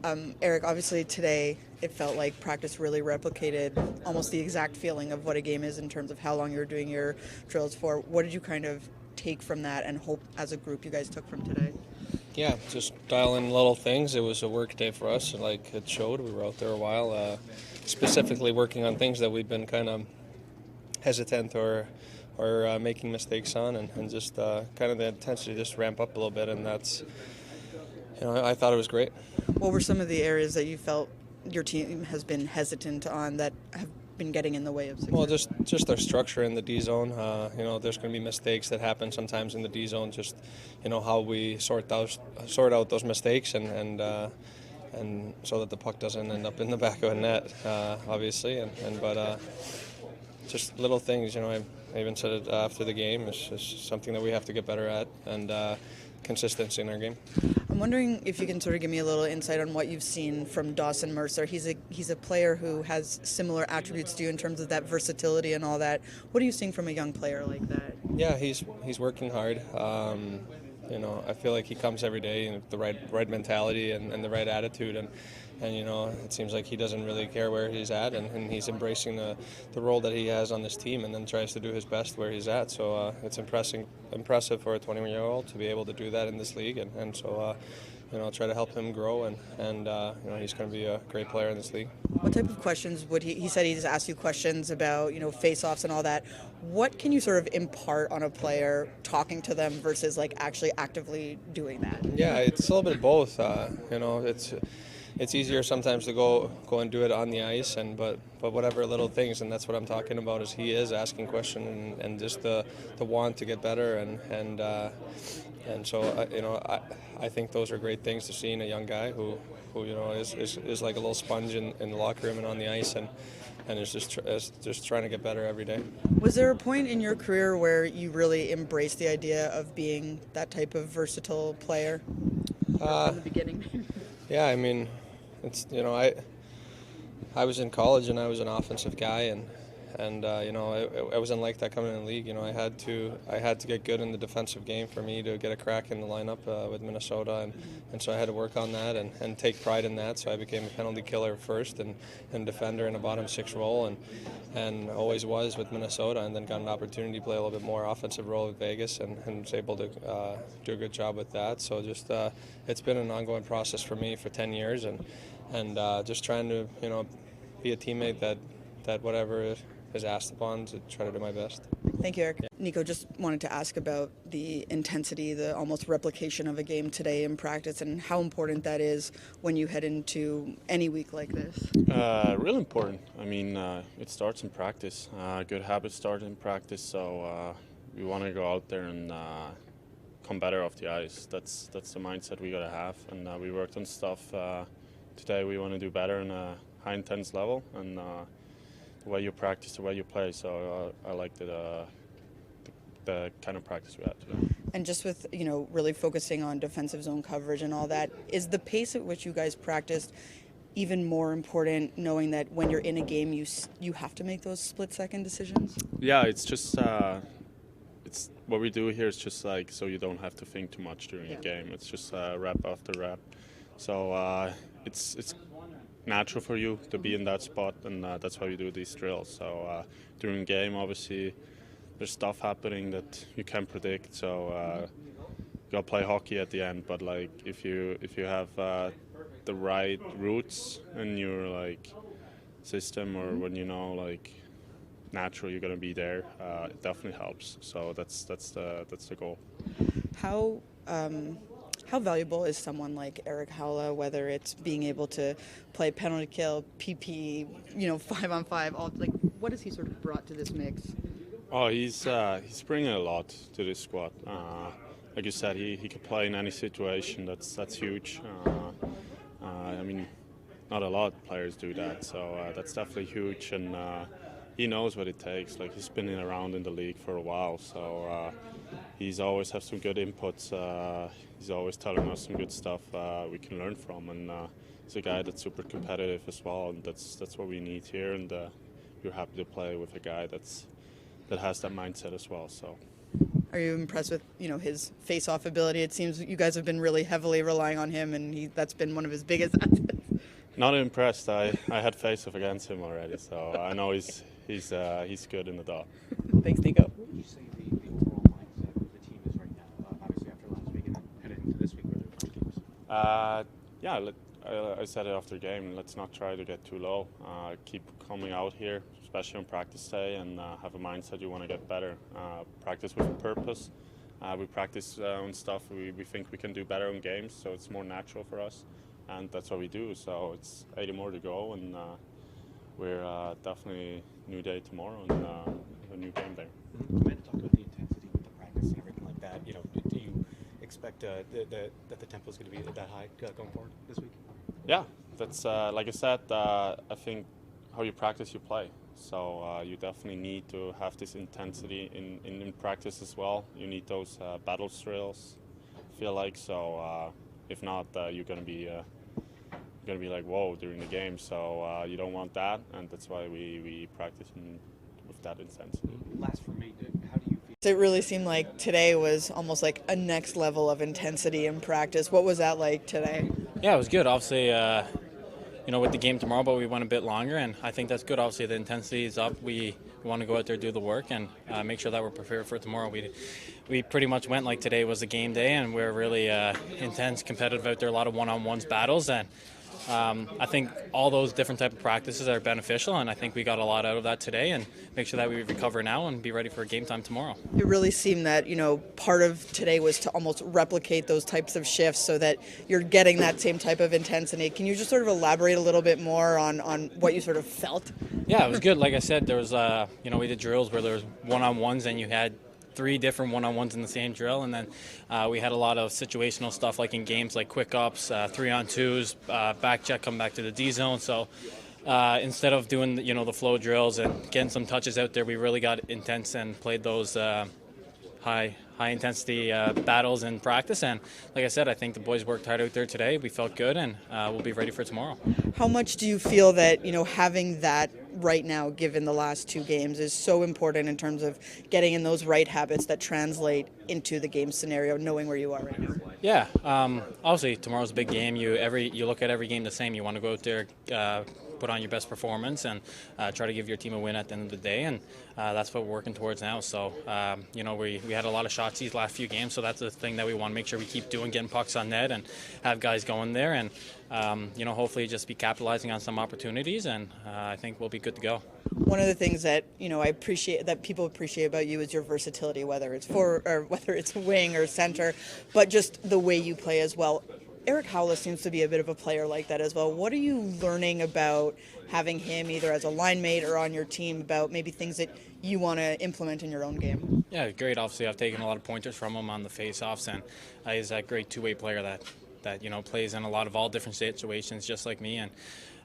Eric, obviously today it felt like practice really replicated almost the exact feeling of what a game is in terms of how long you were doing your drills for. What did you kind of take from that and hope as a group you guys took from today? Yeah, just dial in little things. It was a work day for us, and like it showed. We were out there a while, specifically working on things that we'd been kind of hesitant or making mistakes on, and just kind of the intensity just ramp up a little bit, and that's, I thought it was great. What were some of the areas that you felt your team has been hesitant on that have been getting in the way of success? Well, just our structure in the D zone. There's going to be mistakes that happen sometimes in the D zone. Just how we sort out those mistakes and so that the puck doesn't end up in the back of a net, obviously. But just little things. I even said it after the game. It's just something that we have to get better at, and consistency in our game. I'm wondering if you can sort of give me a little insight on what you've seen from Dawson Mercer. He's a player who has similar attributes to you in terms of that versatility and all that. What are you seeing from a young player like that? Yeah, he's working hard. I feel like he comes every day with the right mentality and the right attitude, and it seems like he doesn't really care where he's at, and he's embracing the role that he has on this team, and then tries to do his best where he's at. So it's impressive for a 21-year-old to be able to do that in this league, and so I'll try to help him grow, and he's going to be a great player in this league. What type of questions would he said he's asked you questions about, face-offs and all that. What can you sort of impart on a player talking to them versus like actually actively doing that? Yeah, it's a little bit of both. It's easier sometimes to go and do it on the ice, but whatever little things, and that's what I'm talking about. Is he is asking questions and just the want to get better, and so I think those are great things to see in a young guy who is like a little sponge in the locker room and on the ice, and is just trying to get better every day. Was there a point in your career where you really embraced the idea of being that type of versatile player from the beginning? Yeah, I mean, it's I was in college and I was an offensive guy, and I wasn't like that coming in the league. I had to get good in the defensive game for me to get a crack in the lineup with Minnesota, and so I had to work on that and take pride in that. So I became a penalty killer first and defender in a bottom six role, and always was with Minnesota, and then got an opportunity to play a little bit more offensive role with Vegas, and was able to do a good job with that. So just it's been an ongoing process for me for 10 years, and just trying to be a teammate that whatever is asked upon, to try to do my best. Thank you, Eric. Yeah. Nico, just wanted to ask about the intensity, the almost replication of a game today in practice, and how important that is when you head into any week like this. Real important. I mean, it starts in practice. Good habits start in practice, so we want to go out there and come better off the ice. That's the mindset we got to have, and we worked on stuff. Today we want to do better on a high intense level, and the way you practice, the way you play. So I like the kind of practice we had today. And just with, really focusing on defensive zone coverage and all that, is the pace at which you guys practiced even more important, knowing that when you're in a game, you have to make those split-second decisions? Yeah, it's just it's what we do here is just like so you don't have to think too much during a game. It's just rep after rep. So it's natural for you to be in that spot, and that's why we do these drills. So during game, obviously, there's stuff happening that you can't predict. So you gotta play hockey at the end. But like if you have the right routes in your like system, or when natural you're gonna be there, it definitely helps. So that's the goal. How valuable is someone like Eric Haula, whether it's being able to play penalty kill, PP, 5-on-5, all like what has he sort of brought to this mix? Oh, he's bringing a lot to this squad. Like you said, he can play in any situation. That's huge. I mean, not a lot of players do that, so that's definitely huge. And he knows what it takes. Like he's been around in the league for a while, so he's always have some good inputs. He's always telling us some good stuff we can learn from, and he's a guy that's super competitive as well, and that's what we need here. And we're happy to play with a guy that has that mindset as well. So. Are you impressed with his face-off ability? It seems you guys have been really heavily relying on him, and that's been one of his biggest assets. Not impressed. I had face-off against him already, so I know he's good in the dot. Thanks, Nico. What would you say the overall mindset of the team is right now? Obviously after last week and headed into this week where there are games. I said it after game. Let's not try to get too low. Keep coming out here, especially on practice day, and have a mindset you want to get better. Practice with a purpose. We practice on stuff we think we can do better in games, so it's more natural for us, and that's what we do. So it's 80 more to go, and we're definitely new day tomorrow and a new game there. You might have talked about the intensity with the practice and everything like that. Do you expect that the tempo is going to be that high going forward this week? Yeah, that's like I said. I think how you practice, you play. So you definitely need to have this intensity in practice as well. You need those battle drills. I feel like so. If not, you're gonna be like whoa during the game. So you don't want that, and that's why we practice with that intensity. Last for me, how do you feel? It really seemed like today was almost like a next level of intensity in practice. What was that like today? Yeah, it was good. Obviously, with the game tomorrow, but we went a bit longer, and I think that's good. Obviously, the intensity is up. We want to go out there, do the work, and make sure that we're prepared for tomorrow. We pretty much went like today was a game day, and we're really intense, competitive out there. A lot of one-on-ones battles, and I think all those different type of practices are beneficial, and I think we got a lot out of that today, and make sure that we recover now and be ready for game time tomorrow. It really seemed that, part of today was to almost replicate those types of shifts so that you're getting that same type of intensity. Can you just sort of elaborate a little bit more on what you sort of felt? Yeah, it was good. Like I said, there was, we did drills where there was one-on-ones and you had 3 different one-on-ones in the same drill, and then we had a lot of situational stuff like in games like quick ups, 3-on-2s, back check, come back to the D zone. So instead of doing the flow drills and getting some touches out there, we really got intense and played those high intensity battles in practice. And like I said, I think the boys worked hard out there today. We felt good, and we'll be ready for tomorrow. How much do you feel that having that right now, given the last 2 games, is so important in terms of getting in those right habits that translate into the game scenario, knowing where you are right now? Yeah, obviously tomorrow's a big game. You look at every game the same. You want to go out there, put on your best performance, and try to give your team a win at the end of the day, and that's what we're working towards now. So we had a lot of shots these last few games, so that's the thing that we want to make sure we keep doing, getting pucks on net and have guys going there, and hopefully just be capitalizing on some opportunities, and I think we'll be good to go. One of the things that I appreciate, that people appreciate about you, is your versatility, whether it's forward or whether it's wing or center, but just the way you play as well. Eric Haula seems to be a bit of a player like that as well. What are you learning about having him either as a line mate or on your team, about maybe things that you want to implement in your own game? Yeah, great. Obviously, I've taken a lot of pointers from him on the face-offs, and he's a great two-way player that plays in a lot of all different situations just like me. And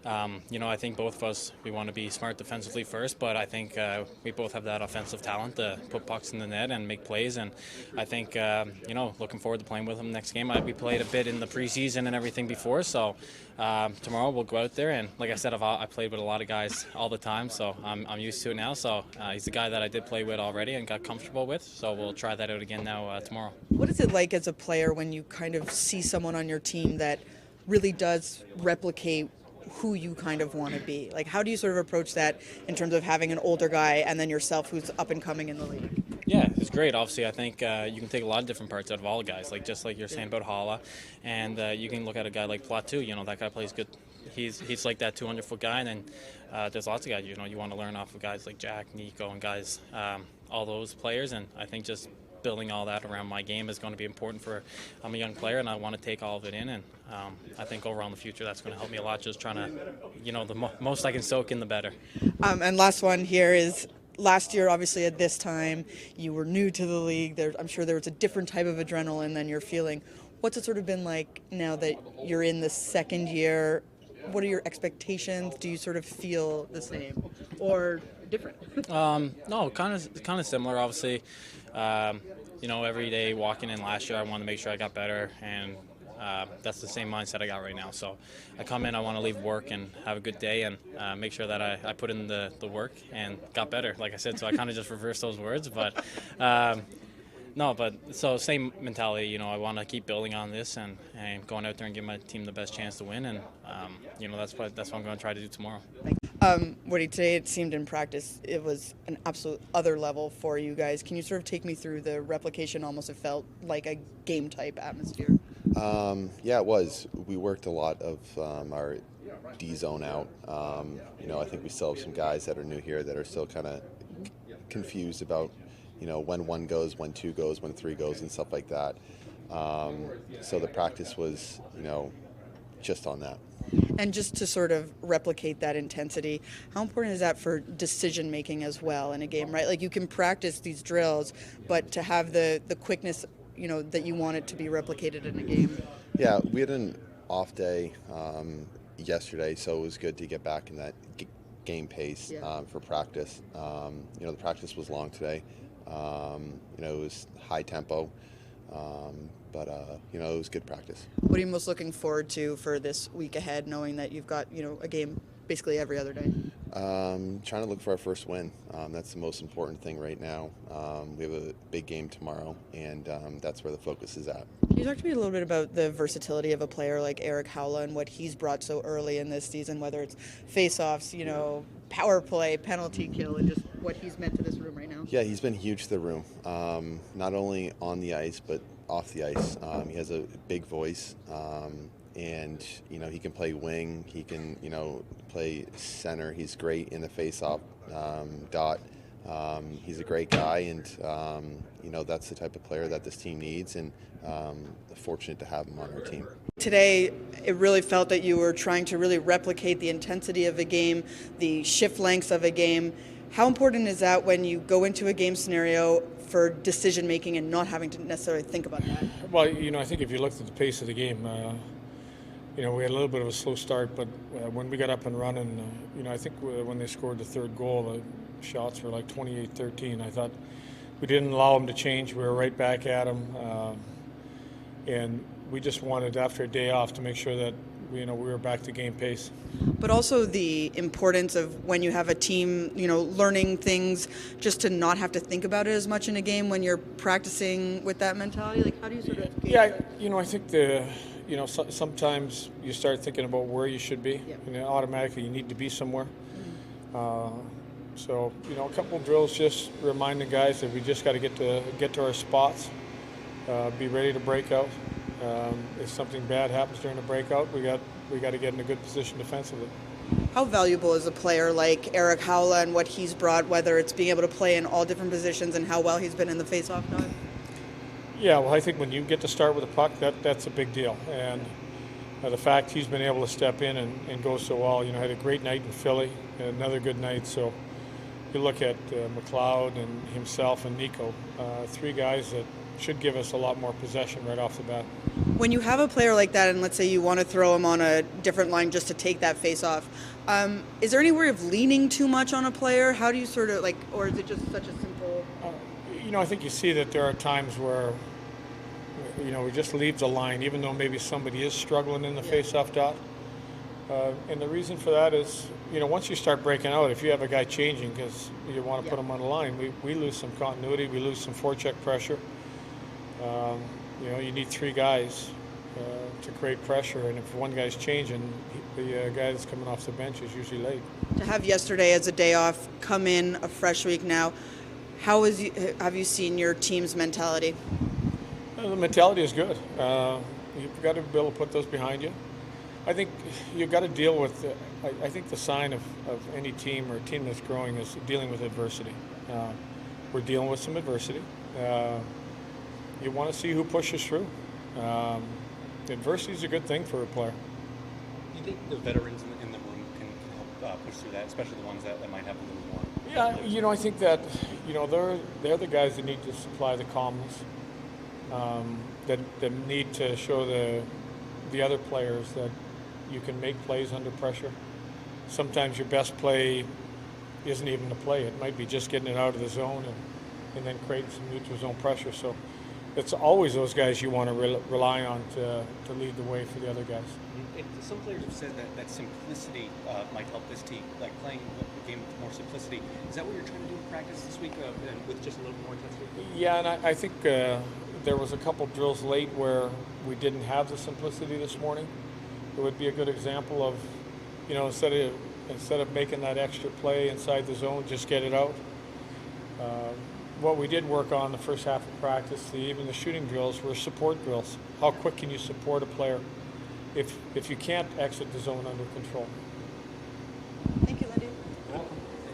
I think both of us, we want to be smart defensively first, but I think we both have that offensive talent to put pucks in the net and make plays. And I think, looking forward to playing with him next game. We played a bit in the preseason and everything before, so tomorrow we'll go out there. And like I said, I played with a lot of guys all the time, so I'm used to it now. So he's the guy that I did play with already and got comfortable with, so we'll try that out again now tomorrow. What is it like as a player when you kind of see someone on your team that really does replicate who you kind of want to be? Like, how do you sort of approach that in terms of having an older guy and then yourself who's up and coming in the league? Yeah, it's great. Obviously, I think you can take a lot of different parts out of all guys, just like you're saying about Haula, and you can look at a guy like Plot too. That guy plays good. He's like that 200-foot guy, and then there's lots of guys. You want to learn off of guys like Jack, Nico, and guys, all those players, and I think just building all that around my game is going to be important for. I'm a young player, and I want to take all of it in, and I think overall in the future that's going to help me a lot. Just trying to, the most I can soak in, the better. And last one here is, last year, obviously at this time, you were new to the league. I'm sure there was a different type of adrenaline than you're feeling. What's it sort of been like now that you're in the second year? What are your expectations? Do you sort of feel the same or different? No, kind of similar. Obviously, every day walking in last year, I wanted to make sure I got better, and that's the same mindset I got right now. So I come in, I want to leave work and have a good day, and make sure that I put in the work and got better, like I said. So I kind of just reversed those words, but No, but so same mentality. You know, I want to keep building on this and going out there and give my team the best chance to win. And you know, that's what I'm going to try to do tomorrow. Woody, today it seemed in practice it was an absolute other level for you guys. Can you sort of take me through the replication? Almost it felt like a game type atmosphere. Yeah, it was. We worked a lot of our D zone out. You know, I think we still have some guys that are new here that are still kind of confused about, you know, when one goes, when two goes, when three goes, and stuff like that. So the practice was, you know, just on that. And just to sort of replicate that intensity, how important is that for decision making as well in a game, right? Like you can practice these drills, but to have the quickness, you know, that you want it to be replicated in a game. Yeah, we had an off day yesterday, so it was good to get back in that game pace for practice. You know, the practice was long today. You know, it was high tempo. But you know, it was good practice. What are you most looking forward to for this week ahead, knowing that you've got, you know, a game basically every other day? Trying to look for our first win. That's the most important thing right now. We have a big game tomorrow, and that's where the focus is at. Can you talk to me a little bit about the versatility of a player like Eric Haula and what he's brought so early in this season, whether it's face-offs, you know, power play, penalty kill, and just what he's meant to this room right now? Yeah, he's been huge to the room, not only on the ice, but off the ice. He has a big voice, and you know, he can play wing, he can, you know, play center. He's great in the face-off dot. He's a great guy, and you know, that's the type of player that this team needs, and fortunate to have him on our team. Today, it really felt that you were trying to really replicate the intensity of a game, the shift lengths of a game. How important is that when you go into a game scenario for decision making and not having to necessarily think about that? Well, you know, I think if you looked at the pace of the game, you know, we had a little bit of a slow start, but when we got up and running, you know, I think when they scored the third goal, the shots were like 28-13. I thought we didn't allow them to change. We were right back at them, and we just wanted, after a day off, to make sure that we were back to game pace. But also the importance of when you have a team, you know, learning things, just to not have to think about it as much in a game when you're practicing with that mentality. Like, how do you sort of? Yeah, you know, I think sometimes you start thinking about where you should be, and then automatically you need to be somewhere. So, you know, a couple of drills just remind the guys that we just got to get to our spots, be ready to break out. If something bad happens during the breakout, we got to get in a good position defensively. How valuable is a player like Eric Haula and what he's brought, whether it's being able to play in all different positions and how well he's been in the face-off dot? Yeah, well, I think when you get to start with a puck, that's a big deal. And the fact he's been able to step in and go so well, you know, had a great night in Philly, had another good night. So you look at McLeod and himself and Nico, three guys that should give us a lot more possession right off the bat. When you have a player like that, and let's say you want to throw him on a different line just to take that face-off, is there any worry of leaning too much on a player? How do you sort of, like, or is it just such a simple? You know, I think you see that there are times where, you know, we just leave the line, even though maybe somebody is struggling in the face-off dot. And the reason for that is, you know, once you start breaking out, if you have a guy changing because you want to put him on the line, we lose some continuity, we lose some forecheck pressure. You know, you need three guys to create pressure, and if one guy's changing, the guy that's coming off the bench is usually late. To have yesterday as a day off, come in a fresh week now, have you seen your team's mentality? The mentality is good. You've got to be able to put those behind you. I think you've got to deal with, I think the sign of any team or a team that's growing is dealing with adversity. We're dealing with some adversity. You want to see who pushes through. Adversity is a good thing for a player. Do you think the veterans in the room can help push through that, especially the ones that might have a little more? Yeah, you know, I think that, you know, they're the guys that need to supply the calmness, that need to show the other players that you can make plays under pressure. Sometimes your best play isn't even the play. It might be just getting it out of the zone and then creating some neutral zone pressure. So it's always those guys you want to rely on to lead the way for the other guys. Some players have said that simplicity might help this team, like playing the game with more simplicity. Is that what you're trying to do in practice this week, and with just a little more intensity? Yeah, and I think there was a couple drills late where we didn't have the simplicity this morning. It would be a good example of, you know, instead of making that extra play inside the zone, just get it out. What we did work on the first half of practice, even the shooting drills, were support drills. How quick can you support a player if you can't exit the zone under control?